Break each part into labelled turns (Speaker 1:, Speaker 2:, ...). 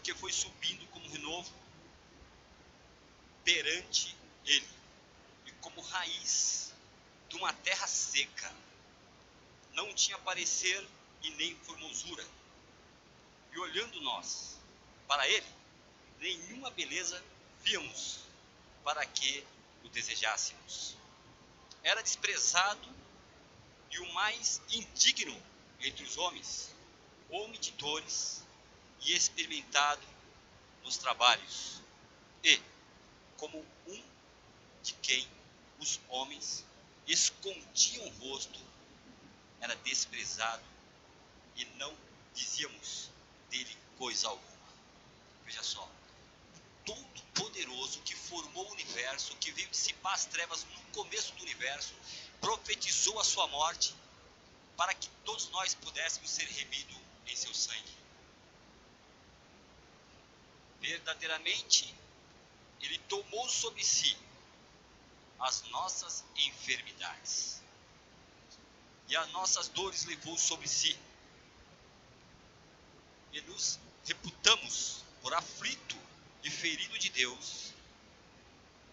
Speaker 1: porque foi subindo como renovo perante ele, e como raiz de uma terra seca. Não tinha parecer e nem formosura. E olhando nós para ele, nenhuma beleza víamos para que o desejássemos. Era desprezado e o mais indigno entre os homens, homem de dores e experimentado nos trabalhos, e como um de quem os homens escondiam o rosto, era desprezado e não dizíamos dele coisa alguma. Veja só, Todo-Poderoso que formou o universo, que veio dissipar as trevas no começo do universo, profetizou a sua morte para que todos nós pudéssemos ser remidos em seu sangue. Verdadeiramente, ele tomou sobre si as nossas enfermidades e as nossas dores levou sobre si, e nos reputamos por aflito e ferido de Deus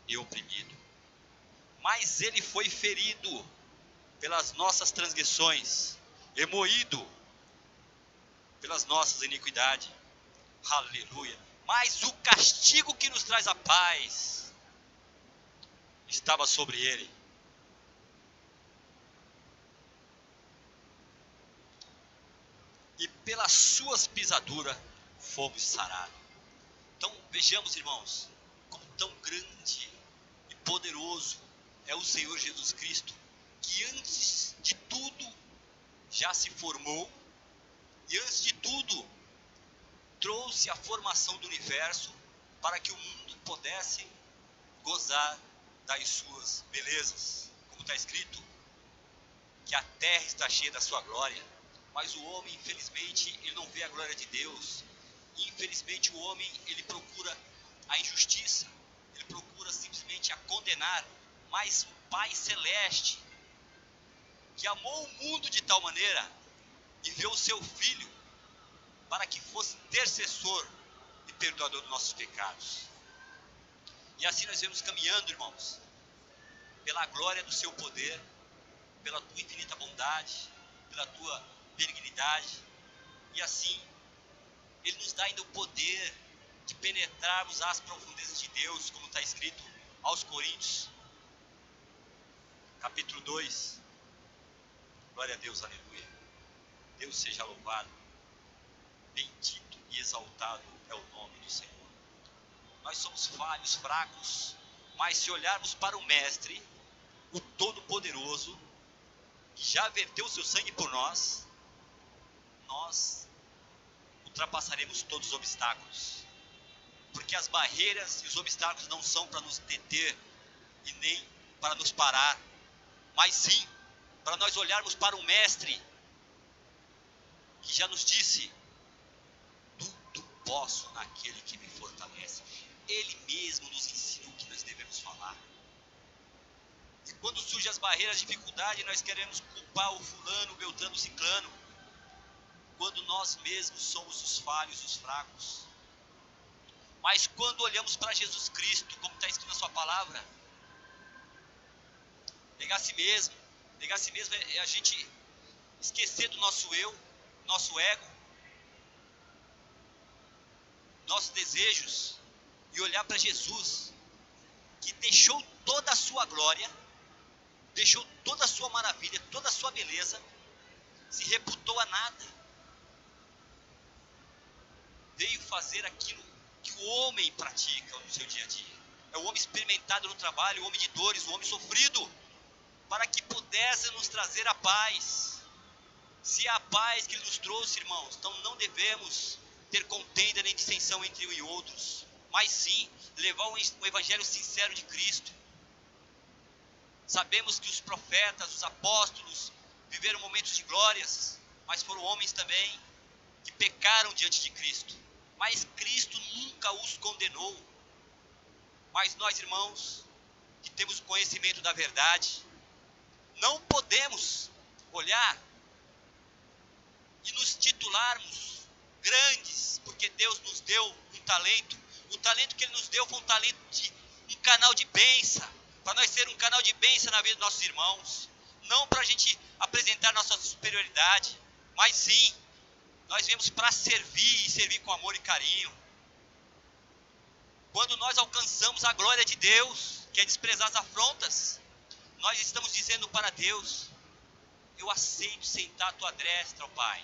Speaker 1: e oprimido. Mas ele foi ferido pelas nossas transgressões e moído pelas nossas iniquidades. Aleluia. Mas o castigo que nos traz a paz estava sobre ele. E pelas suas pisaduras fomos sarados. Então vejamos, irmãos, como tão grande e poderoso é o Senhor Jesus Cristo, que antes de tudo já se formou, e antes de tudo trouxe a formação do universo para que o mundo pudesse gozar das suas belezas. Como está escrito, que a terra está cheia da sua glória, mas o homem, infelizmente, ele não vê a glória de Deus. Infelizmente, o homem, ele procura a injustiça, ele procura simplesmente a condenar, mas o Pai Celeste, que amou o mundo de tal maneira, enviou o seu Filho para que fosse intercessor e perdoador dos nossos pecados. E assim nós vamos caminhando, irmãos, pela glória do seu poder, pela tua infinita bondade, pela tua benignidade, e assim ele nos dá ainda o poder de penetrarmos as profundezas de Deus, como está escrito aos Coríntios, capítulo 2. Glória a Deus, aleluia. Deus seja louvado, bendito e exaltado é o nome do Senhor. Nós somos falhos, fracos, mas se olharmos para o Mestre, o Todo-Poderoso, que já verteu o seu sangue por nós, nós ultrapassaremos todos os obstáculos, porque as barreiras e os obstáculos não são para nos deter e nem para nos parar, mas sim para nós olharmos para o Mestre, que já nos disse: tudo posso naquele que me fortalece. Ele mesmo nos ensina o que nós devemos falar. E quando surgem as barreiras, as dificuldades, nós queremos culpar o fulano, o beltrano, o ciclano, quando nós mesmos somos os falhos, os fracos. Mas quando olhamos para Jesus Cristo, como está escrito na sua palavra, negar a si mesmo é a gente esquecer do nosso eu, nosso ego, nossos desejos, e olhar para Jesus, que deixou toda a sua glória, deixou toda a sua maravilha, toda a sua beleza, se reputou a nada, veio fazer aquilo que o homem pratica no seu dia a dia. É o homem experimentado no trabalho, o homem de dores, o homem sofrido, para que pudesse nos trazer a paz. Se é a paz que ele nos trouxe, irmãos, então não devemos ter contenda nem dissensão entre um e outros, mas sim levar um evangelho sincero de Cristo. Sabemos que os profetas, os apóstolos viveram momentos de glórias, mas foram homens também que pecaram diante de Cristo, mas Cristo nunca os condenou. Mas nós, irmãos, que temos conhecimento da verdade, não podemos olhar e nos titularmos grandes, porque Deus nos deu um talento. O talento que Ele nos deu foi um talento de um canal de bênção, para nós ser um canal de bênção na vida dos nossos irmãos. Não para a gente apresentar nossa superioridade, mas sim, nós viemos para servir e servir com amor e carinho. Quando nós alcançamos a glória de Deus, que é desprezar as afrontas, nós estamos dizendo para Deus: eu aceito sentar à tua destra, ó Pai.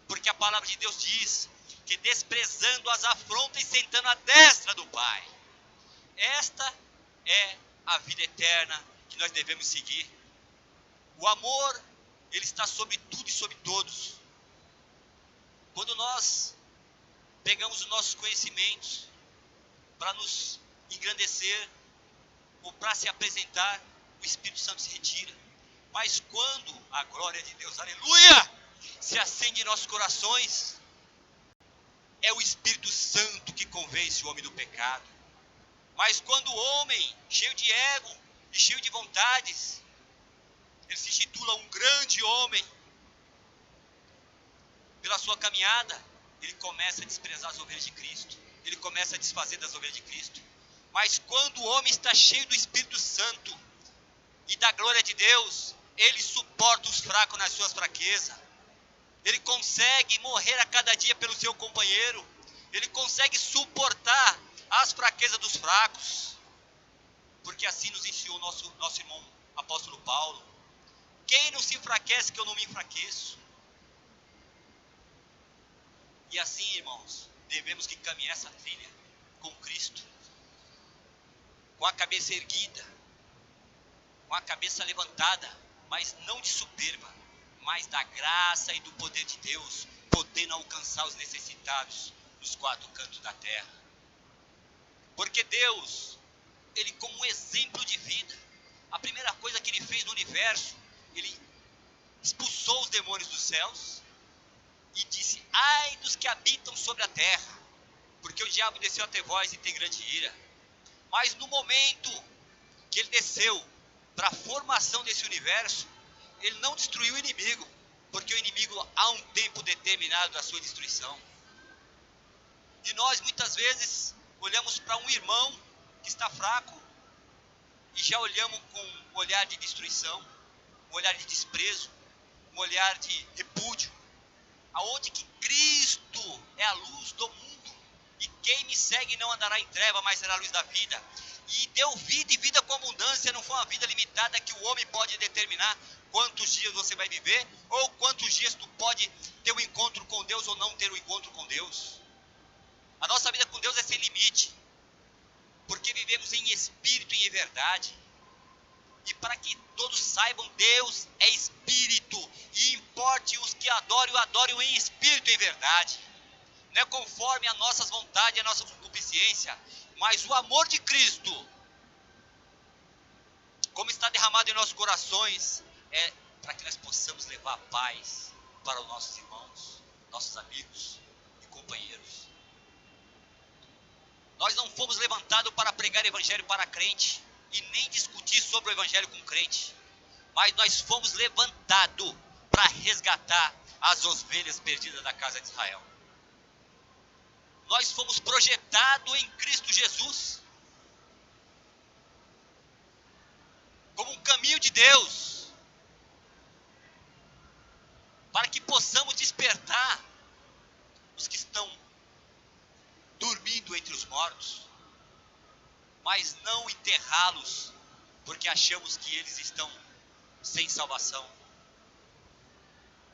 Speaker 1: Porque a palavra de Deus diz que desprezando as afrontas e sentando à destra do Pai. Esta é a vida eterna que nós devemos seguir. O amor, ele está sobre tudo e sobre todos. Quando nós pegamos os nossos conhecimentos para nos engrandecer ou para se apresentar, o Espírito Santo se retira. Mas quando a glória de Deus, aleluia, se acende em nossos corações, é o Espírito Santo que convence o homem do pecado. Mas quando o homem, cheio de ego e cheio de vontades, ele se intitula um grande homem, pela sua caminhada, ele começa a desprezar as ovelhas de Cristo. Ele começa a desfazer das ovelhas de Cristo. Mas quando o homem está cheio do Espírito Santo e da glória de Deus, ele suporta os fracos nas suas fraquezas. Ele consegue morrer a cada dia pelo seu companheiro. Ele consegue suportar as fraquezas dos fracos. Porque assim nos ensinou nosso irmão apóstolo Paulo. Quem não se enfraquece que eu não me enfraqueço? E assim, irmãos, devemos que caminhar essa trilha com Cristo, com a cabeça erguida, com a cabeça levantada, mas não de soberba, mas da graça e do poder de Deus, podendo alcançar os necessitados nos quatro cantos da terra. Porque Deus, Ele como um exemplo de vida, a primeira coisa que Ele fez no universo, Ele expulsou os demônios dos céus e disse: ai dos que habitam sobre a terra, porque o diabo desceu até vós e tem grande ira. Mas no momento que ele desceu para a formação desse universo, ele não destruiu o inimigo, porque o inimigo há um tempo determinado da sua destruição. E nós muitas vezes olhamos para um irmão que está fraco e já olhamos com um olhar de destruição, um olhar de desprezo, um olhar de repúdio, aonde que Cristo é a luz do mundo, e quem me segue não andará em treva, mas será a luz da vida. E deu vida e vida com abundância. Não foi uma vida limitada que o homem pode determinar quantos dias você vai viver, ou quantos dias tu pode ter um encontro com Deus ou não ter um encontro com Deus. A nossa vida com Deus é sem limite, porque vivemos em espírito e em verdade. E para que todos saibam, Deus é espírito, e importe os que adorem, o adorem em espírito e em verdade. Não é conforme as nossas vontades e a nossa concupiscência, mas o amor de Cristo, como está derramado em nossos corações, é para que nós possamos levar a paz para os nossos irmãos, nossos amigos e companheiros. Nós não fomos levantados para pregar evangelho para crente e nem discutir sobre o evangelho com crente, mas nós fomos levantados para resgatar as ovelhas perdidas da casa de Israel. Nós fomos projetados em Cristo Jesus como um caminho de Deus, para que possamos despertar os que estão dormindo entre os mortos, mas não enterrá-los, porque achamos que eles estão sem salvação.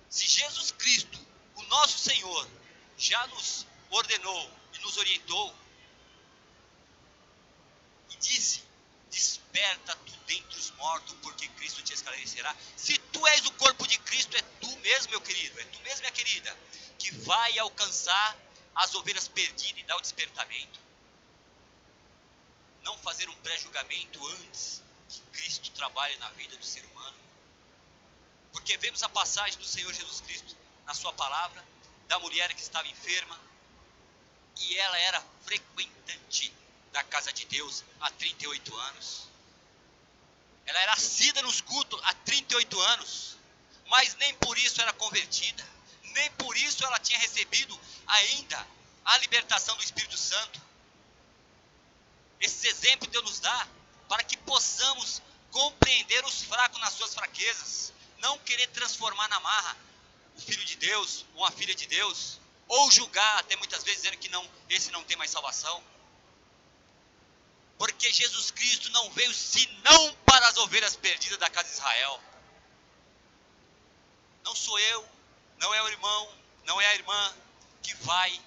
Speaker 1: Se Jesus Cristo, o nosso Senhor, já nos ordenou e nos orientou, e disse: desperta tu dentre os mortos, porque Cristo te esclarecerá. Se tu és o corpo de Cristo, é tu mesmo, meu querido, é tu mesmo, minha querida, que vai alcançar as ovelhas perdidas e dar o despertamento. Não fazer um pré-julgamento antes que Cristo trabalhe na vida do ser humano. Porque vemos a passagem do Senhor Jesus Cristo na sua palavra, da mulher que estava enferma, e ela era frequentante da casa de Deus há 38 anos. Ela era assídua nos cultos há 38 anos, mas nem por isso era convertida, nem por isso ela tinha recebido ainda a libertação do Espírito Santo. Esses exemplos Deus nos dá para que possamos compreender os fracos nas suas fraquezas, não querer transformar na marra o filho de Deus, ou a filha de Deus, ou julgar até muitas vezes dizendo que não, esse não tem mais salvação. Porque Jesus Cristo não veio senão para as ovelhas perdidas da casa de Israel. Não sou eu, não é o irmão, não é a irmã que vai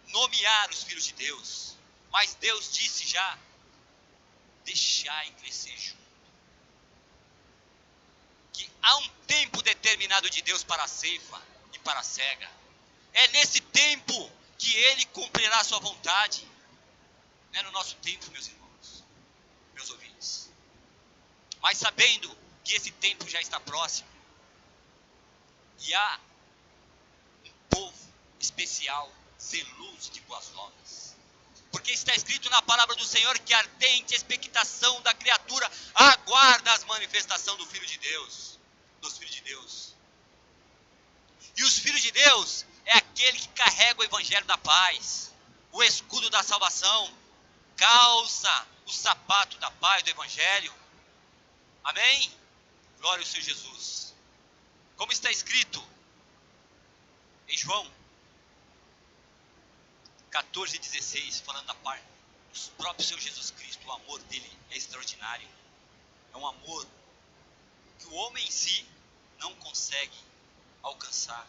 Speaker 1: nomear os filhos de Deus. Mas Deus disse já, deixai crescer junto. Que há um tempo determinado de Deus para a ceifa e para a cega. É nesse tempo que Ele cumprirá a sua vontade. Não é no nosso tempo, meus irmãos, meus ouvintes. Mas sabendo que esse tempo já está próximo, e há um povo especial, zeloso de boas novas. Porque está escrito na palavra do Senhor que a ardente expectação da criatura aguarda as manifestações do Filho de Deus, dos filhos de Deus. E os filhos de Deus é aquele que carrega o evangelho da paz, o escudo da salvação, calça o sapato da paz do evangelho. Amém? Glória ao Senhor Jesus. Como está escrito em João 14,16, falando da parte do próprio Senhor Jesus Cristo, o amor dele é extraordinário. É um amor que o homem em si não consegue alcançar.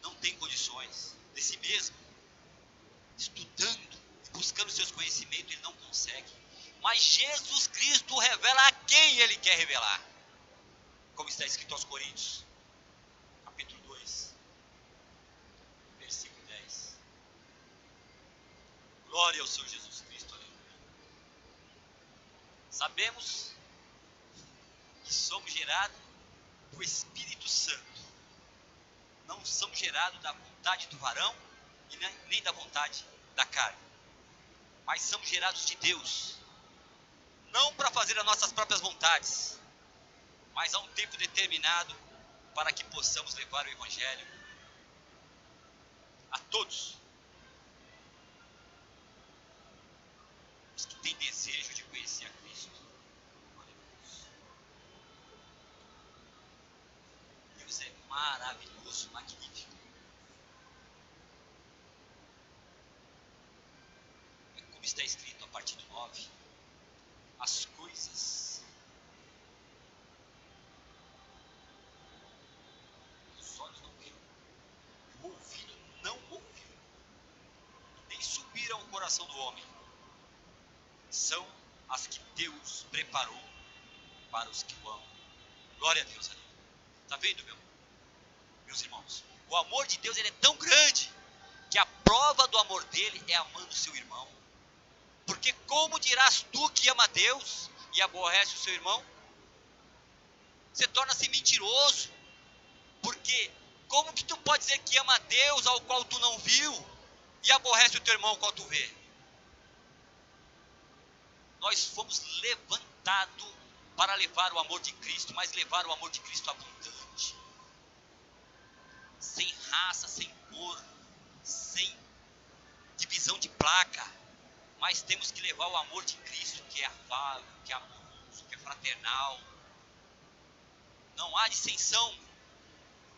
Speaker 1: Não tem condições de si mesmo, estudando e buscando seus conhecimentos, ele não consegue. Mas Jesus Cristo revela a quem ele quer revelar. Como está escrito aos Coríntios, capítulo 2, versículo 10. Glória ao Senhor Jesus Cristo, aleluia. Sabemos que somos gerados do Espírito Santo. Não somos gerados da vontade do varão e nem da vontade da carne. Mas somos gerados de Deus. Não para fazer as nossas próprias vontades, mas há um tempo determinado para que possamos levar o Evangelho a todos os que têm desejo de conhecer a Cristo. Deus é maravilhoso, magnífico. É como está escrito a partir do 9. As coisas os olhos não viram, o ouvido não ouviu, nem subiram ao coração do homem, são as que Deus preparou para os que o amam. Glória a Deus. Está vendo, meus irmãos? O amor de Deus ele é tão grande que a prova do amor dele é amando o seu irmão. Porque como dirás tu que ama a Deus e aborrece o seu irmão? Você torna-se mentiroso. Porque como que tu pode dizer que ama a Deus ao qual tu não viu e aborrece o teu irmão ao qual tu vê? Nós fomos levantados para levar o amor de Cristo, mas levar o amor de Cristo abundante. Sem raça, sem cor, sem divisão de placa. Mas temos que levar o amor de Cristo, que é afável, que é amoroso, que é fraternal. Não há dissensão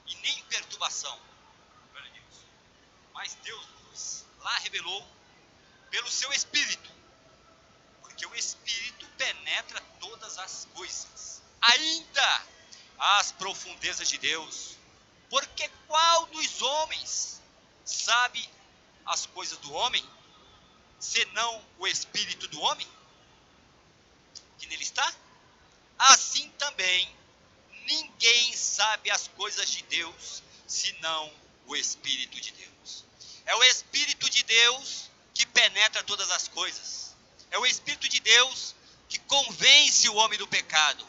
Speaker 1: e nem perturbação. Mas Deus nos lá revelou pelo seu Espírito. Porque o Espírito penetra todas as coisas, ainda as profundezas de Deus. Porque qual dos homens sabe as coisas do homem, senão o Espírito do homem, que nele está? Assim também, ninguém sabe as coisas de Deus, senão o Espírito de Deus. É o Espírito de Deus que penetra todas as coisas. É o Espírito de Deus que convence o homem do pecado.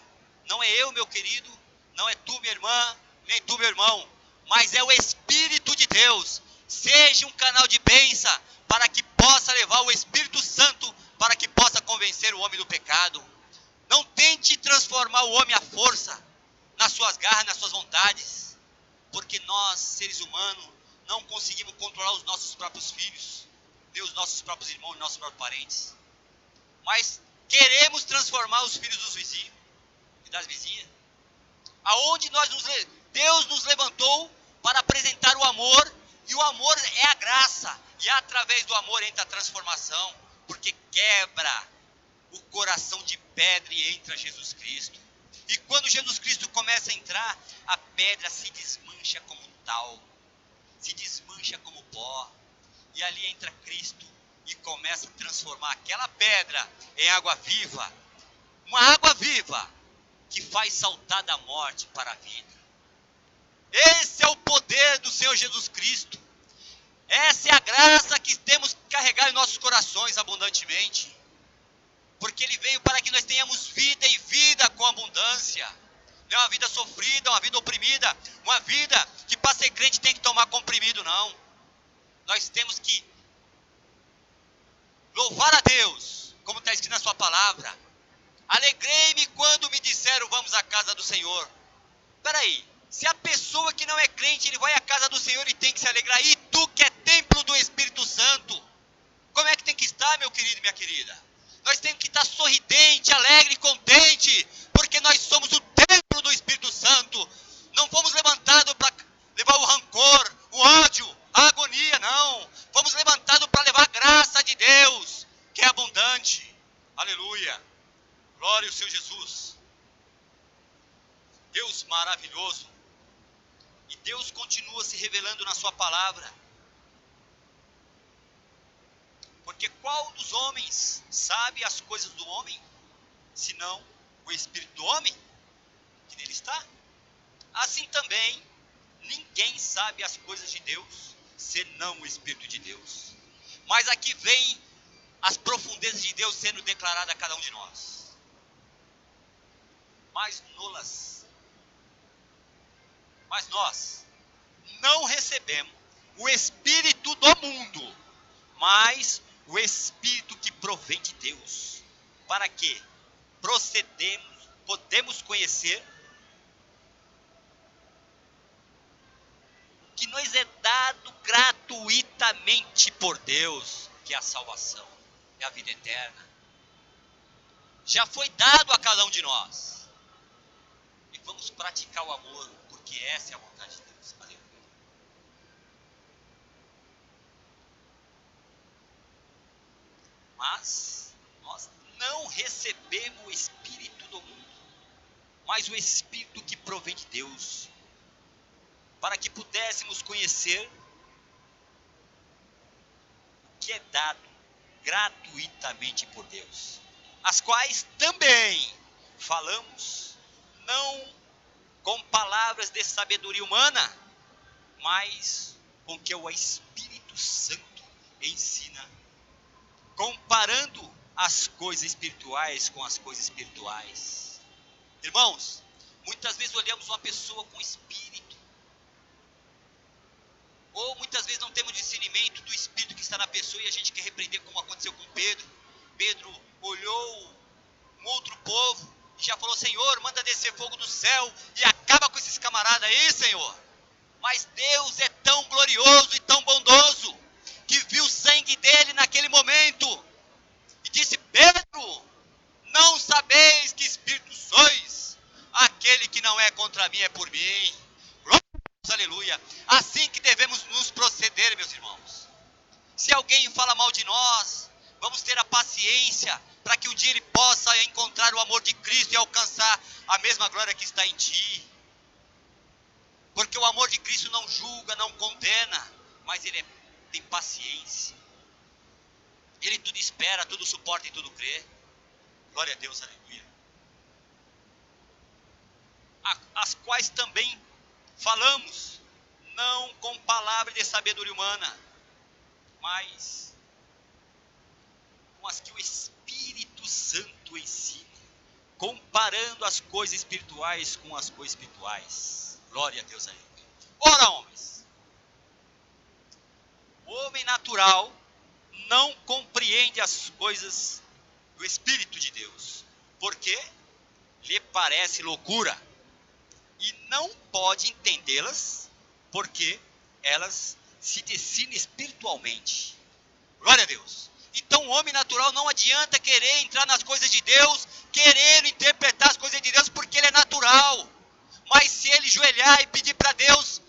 Speaker 1: Não é eu, meu querido, não é tu, minha irmã, nem tu, meu irmão, mas é o Espírito de Deus. Seja um canal de bênção para que possa levar o Espírito Santo, para que possa convencer o homem do pecado. Não tente transformar o homem à força, nas suas garras, nas suas vontades, porque nós, seres humanos, não conseguimos controlar os nossos próprios filhos, nem os nossos próprios irmãos, nossos próprios parentes. Mas queremos transformar os filhos dos vizinhos e das vizinhas. Aonde Deus nos levantou para apresentar o amor, e o amor é a graça, e através do amor entra a transformação, porque quebra o coração de pedra e entra Jesus Cristo. E quando Jesus Cristo começa a entrar, a pedra se desmancha como tal, se desmancha como pó, e ali entra Cristo e começa a transformar aquela pedra em água viva, uma água viva que faz saltar da morte para a vida. Esse é o poder do Senhor Jesus Cristo. Essa é a graça que temos que carregar em nossos corações abundantemente. Porque Ele veio para que nós tenhamos vida e vida com abundância. Não é uma vida sofrida, uma vida oprimida, uma vida que para ser crente tem que tomar comprimido, não. Nós temos que louvar a Deus, como está escrito na sua palavra. Alegrei-me quando me disseram, vamos à casa do Senhor. Espera aí, se a pessoa que não é crente, ele vai à casa do Senhor e tem que se alegrar, e tu que é templo do Espírito Santo, como é que tem que estar, meu querido e minha querida? Nós temos que estar sorridente, alegre, contente, porque nós somos o templo do Espírito Santo. Não fomos levantados para levar o rancor, o ódio, a agonia, não. Fomos levantados para levar a graça de Deus, que é abundante. Aleluia. Glória ao Senhor Jesus. Deus maravilhoso. E Deus continua se revelando na sua palavra. Porque qual dos homens sabe as coisas do homem, senão o Espírito do homem, que nele está? Assim também, ninguém sabe as coisas de Deus, senão o Espírito de Deus. Mas aqui vem as profundezas de Deus sendo declaradas a cada um de nós. Mas nós não recebemos o Espírito do mundo, mas o Espírito que provém de Deus, para que podemos conhecer que nos é dado gratuitamente por Deus, que é a salvação, é a vida eterna. Já foi dado a cada um de nós. E vamos praticar o amor, porque essa é a vontade de Deus. Aleluia. Mas nós não recebemos o Espírito do mundo, mas o Espírito que provém de Deus, para que pudéssemos conhecer o que é dado gratuitamente por Deus, as quais também falamos, não com palavras de sabedoria humana, mas com que o Espírito Santo ensina, comparando as coisas espirituais com as coisas espirituais. Irmãos, muitas vezes olhamos uma pessoa com espírito, ou muitas vezes não temos discernimento do espírito que está na pessoa, e a gente quer repreender, como aconteceu com Pedro. Pedro olhou um outro povo e já falou: Senhor, manda descer fogo do céu e acaba com esses camaradas aí, Senhor. Mas Deus é tão glorioso e tão bondoso, que viu o sangue dele naquele momento e disse: Pedro, não sabeis que espírito sois? Aquele que não é contra mim é por mim. Glória a Deus, aleluia. Assim que devemos nos proceder, meus irmãos. Se alguém fala mal de nós, vamos ter a paciência para que um dia ele possa encontrar o amor de Cristo e alcançar a mesma glória que está em ti. Porque o amor de Cristo não julga, não condena, mas ele tem paciência. Ele tudo espera, tudo suporta e tudo crê. Glória a Deus, aleluia. As quais também falamos, não com palavras de sabedoria humana, mas com as que o Espírito Santo ensina, comparando as coisas espirituais com as coisas espirituais. Glória a Deus, aleluia. Ora, homens, o homem natural não compreende as coisas do Espírito de Deus, porque lhe parece loucura, e não pode entendê-las, porque elas se decide espiritualmente. Glória a Deus. Então o homem natural não adianta querer entrar nas coisas de Deus, querer interpretar as coisas de Deus, porque ele é natural. Mas se ele joelhar e pedir para Deus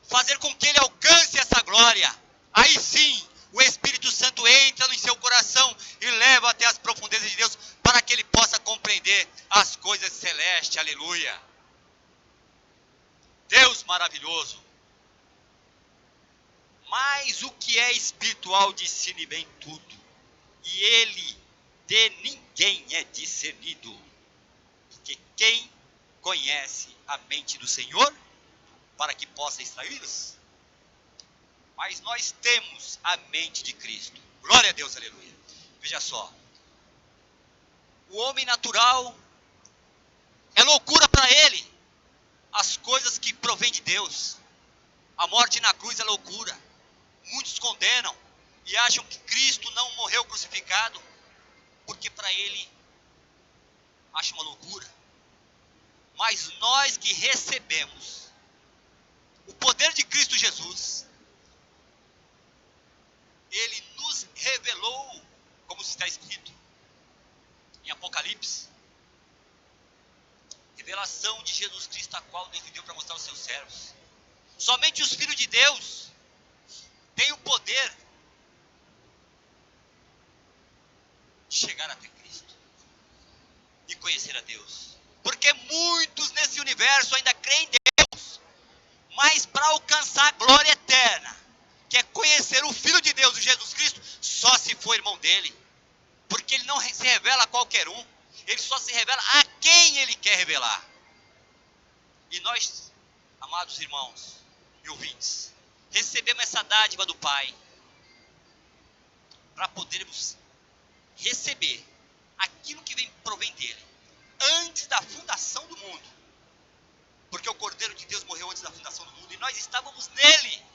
Speaker 1: fazer com que ele alcance essa glória, aí sim o Espírito Santo entra no seu coração e leva até as profundezas de Deus, para que ele possa compreender as coisas celestes. Aleluia. Deus maravilhoso. Mas o que é espiritual discerne bem tudo, e ele de ninguém é discernido. Porque quem conhece a mente do Senhor, para que possa extraí-las? Mas nós temos a mente de Cristo. Glória a Deus, aleluia. Veja só. O homem natural é loucura para ele as coisas que provêm de Deus. A morte na cruz é loucura. Muitos condenam e acham que Cristo não morreu crucificado, porque para ele acha uma loucura. Mas nós que recebemos o poder de Cristo Jesus, ele nos revelou, como está escrito em Apocalipse, revelação de Jesus Cristo, a qual Deus deu para mostrar aos seus servos. Somente os filhos de Deus têm o poder de chegar até Cristo e conhecer a Deus. Porque muitos nesse universo ainda creem em Deus, mas para alcançar a glória eterna, que é conhecer o Filho de Deus, o Jesus Cristo, só se for irmão dele. Porque ele não se revela a qualquer um, ele só se revela a quem ele quer revelar. E nós, amados irmãos e ouvintes, recebemos essa dádiva do Pai, para podermos receber aquilo que provém dele, antes da fundação do mundo. Porque o Cordeiro de Deus morreu antes da fundação do mundo, e nós estávamos nele,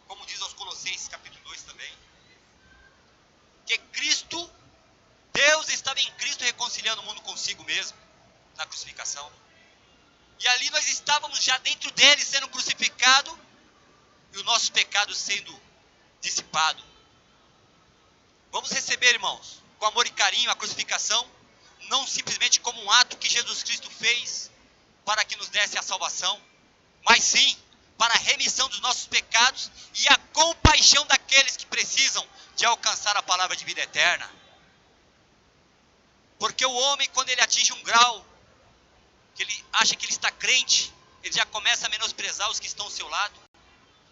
Speaker 1: como diz aos Colossenses capítulo 2 também, que Cristo, Deus estava em Cristo reconciliando o mundo consigo mesmo, na crucificação, e ali nós estávamos já dentro dele, sendo crucificado, e os nossos pecados sendo dissipados. Vamos receber, irmãos, com amor e carinho a crucificação, não simplesmente como um ato que Jesus Cristo fez para que nos desse a salvação, mas sim para a remissão dos nossos pecados e a compaixão daqueles que precisam de alcançar a palavra de vida eterna. Porque o homem, quando ele atinge um grau, que ele acha que ele está crente, ele já começa a menosprezar os que estão ao seu lado.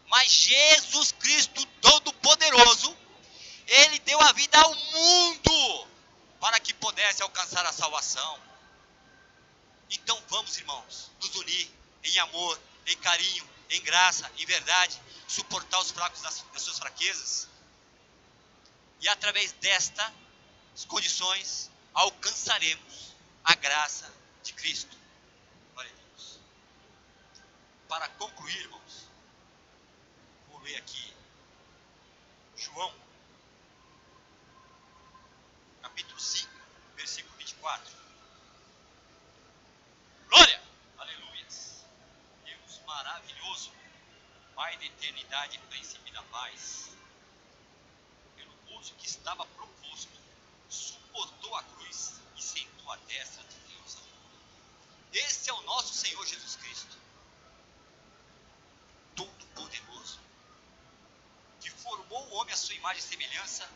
Speaker 1: Mas Jesus Cristo, Todo-Poderoso, ele deu a vida ao mundo para que pudesse alcançar a salvação. Então vamos, irmãos, nos unir em amor, em carinho, em graça, em verdade, suportar os fracos das suas fraquezas. E através destas condições, alcançaremos a graça de Cristo. Glória a Deus. Para concluir, irmãos, vou ler aqui João, capítulo 5, versículo 24. Glória! Aleluias! Deus maravilhoso, Pai da eternidade e princípio da paz, pelo gozo que estava proposto, suportou a cruz e sentou à destra de Deus. Esse é o nosso Senhor Jesus Cristo, Todo-Poderoso, que formou o homem à sua imagem e semelhança,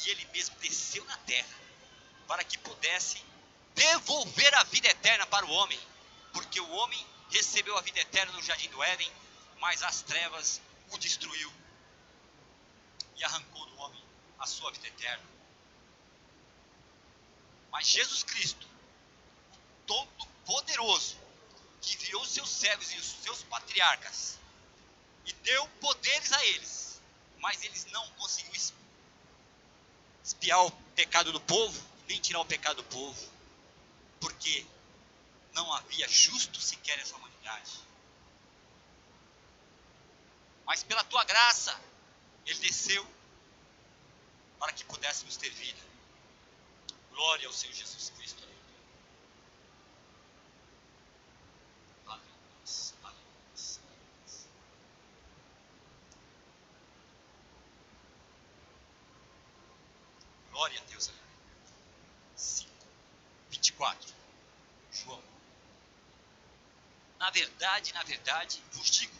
Speaker 1: e ele mesmo desceu na terra, para que pudesse devolver a vida eterna para o homem, porque o homem recebeu a vida eterna no jardim do Éden, mas as trevas o destruiu, e arrancou do homem a sua vida eterna. Mas Jesus Cristo, Todo-Poderoso, que enviou os seus servos e os seus patriarcas, e deu poderes a eles, mas eles não conseguiram expiar o pecado do povo, nem tirar o pecado do povo, porque não havia justo sequer nessa humanidade. Mas pela tua graça, ele desceu para que pudéssemos ter vida. Glória ao Senhor Jesus Cristo. Aleluia. Aleluia. Glória a Deus. 5, 24. João. Na verdade, vos digo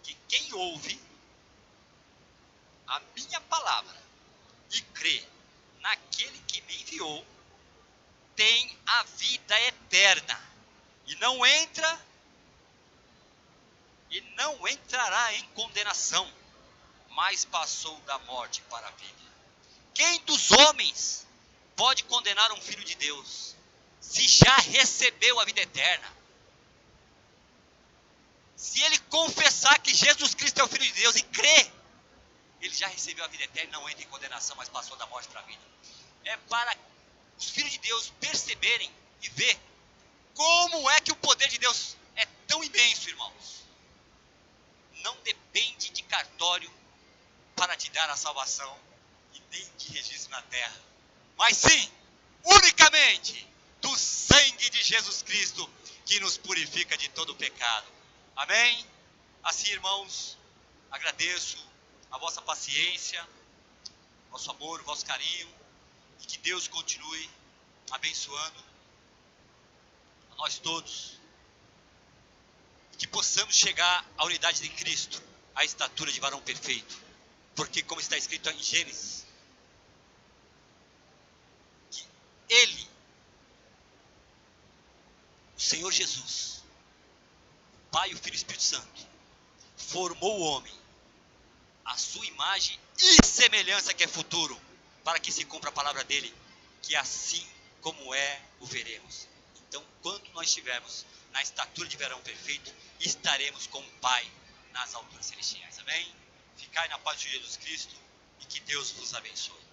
Speaker 1: que quem ouve a minha palavra e crê naquele que me enviou, tem a vida eterna e não entrará em condenação, mas passou da morte para a vida. Quem dos homens pode condenar um filho de Deus, se já recebeu a vida eterna? Se ele confessar que Jesus Cristo é o Filho de Deus e crer, ele já recebeu a vida eterna e não entra em condenação, mas passou da morte para a vida. É para os filhos de Deus perceberem e ver como é que o poder de Deus é tão imenso, irmãos. Não depende de cartório para te dar a salvação e nem de registro na terra, mas sim, unicamente, do sangue de Jesus Cristo, que nos purifica de todo o pecado. Amém? Assim, irmãos, agradeço a vossa paciência, vosso amor, vosso carinho, e que Deus continue abençoando a nós todos, e que possamos chegar à unidade de Cristo, à estatura de varão perfeito, porque como está escrito em Gênesis, que Ele, o Senhor Jesus, o Pai, o Filho e o Espírito Santo, formou o homem à sua imagem e semelhança, que é futuro, para que se cumpra a palavra dele, que assim como é, o veremos. Então, quando nós estivermos na estatura de varão perfeito, estaremos com o Pai nas alturas celestiais. Amém? Ficai na paz de Jesus Cristo e que Deus vos abençoe.